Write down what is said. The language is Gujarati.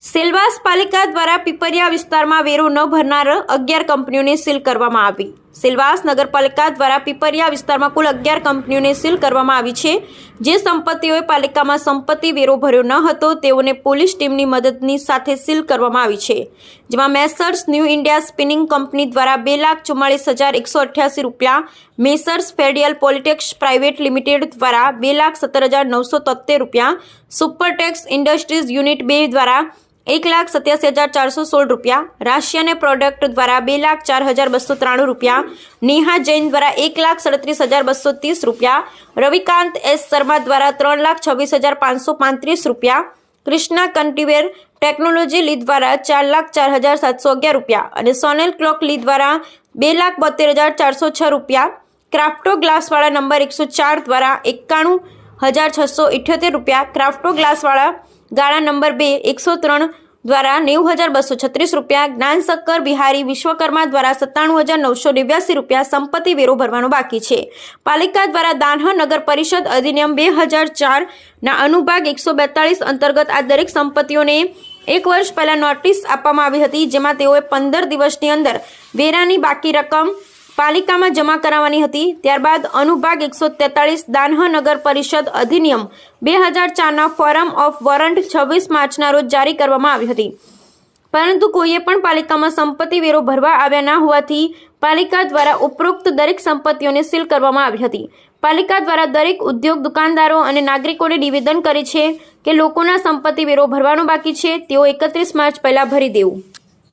સેલવાસ પાલિકા દ્વારા પીપરિયા વિસ્તારમાં વેરો ન ભરનાર 11 કંપનીઓને સીલ કરવામાં આવી। સેલવાસ નગરપાલિકા દ્વારા પીપરિયા વિસ્તારમાં કુલ 11 કંપનીઓને સીલ કરવામાં આવી છે। જે સંપત્તિઓએ પાલિકામાં સંપત્તિ વેરો ભર્યો ન હતો તેઓને પોલીસ ટીમની મદદની સાથે સીલ કરવામાં આવી છે। જેમાં Messrs new India spinning company દ્વારા 2,44,188 રૂપિયા, મેસર્સ ફેડિયલ પોલિટેક્સ પ્રાઇવેટ લિમિટેડ દ્વારા 2,17,973 રૂપિયા, સુપરટેક્સ ઇન્ડસ્ટ્રીઝ યુનિટ 2 દ્વારા 1,87,416 રૂપિયા, રાશિયાને પ્રોડક્ટ દ્વારા 2,04,293 રૂપિયા, નેહા જૈન દ્વારા 1,37,230 રૂપિયા, રવિકાંત એસ શર્મા દ્વારા 3,26,535 રૂપિયા, કૃષ્ણા કન્ટીવેર ટેકનોલોજી લી દ્વારા 4,04,711 રૂપિયા અને સોનેલ ક્લોક લી દ્વારા 2,72,406 રૂપિયા, ક્રાફ્ટો ગ્લાસવાળા નંબર 104 દ્વારા 91,678 રૂપિયા, ક્રાફ્ટો ગ્લાસવાળા ગાળા નંબર 2 103 દ્વારા 90,236 રૂપિયા, જ્ઞાનશંકર બિહારી વિશ્વકર્મા દ્વારા 97,989 રૂપિયા સંપત્તિ વેરો ભરવાનો બાકી છે। પાલિકા દ્વારા દાનહ નગર પરિષદ અધિનિયમ 2004 ના અનુભાગ 142 અંતર્ગત આ દરેક સંપત્તિઓને 1 વર્ષ પહેલા નોટિસ આપવામાં આવી હતી, જેમાં તેઓએ 15 દિવસની અંદર વેરાની બાકી રકમ પાલિકામાં જમા કરાવવાની હતી। ત્યારબાદ અનુભાગ 143 દાનહ નગર પરિષદ અધિનિયમ 2004ના ફોરમ ઓફ વોરંટ 26 માર્ચના રોજ જારી કરવામાં આવી હતી, પરંતુ કોઈએ પણ પાલિકામાં સંપત્તિ વેરો ભરવા આવ્યા ન હોવાથી પાલિકા દ્વારા ઉપરોક્ત દરેક સંપત્તિઓને સીલ કરવામાં આવી હતી। પાલિકા દ્વારા દરેક ઉદ્યોગ દુકાનદારો અને નાગરિકોને નિવેદન કરે છે કે લોકોના સંપત્તિ વેરો ભરવાનો બાકી છે તેઓ 31 માર્ચ પહેલા ભરી દેવું।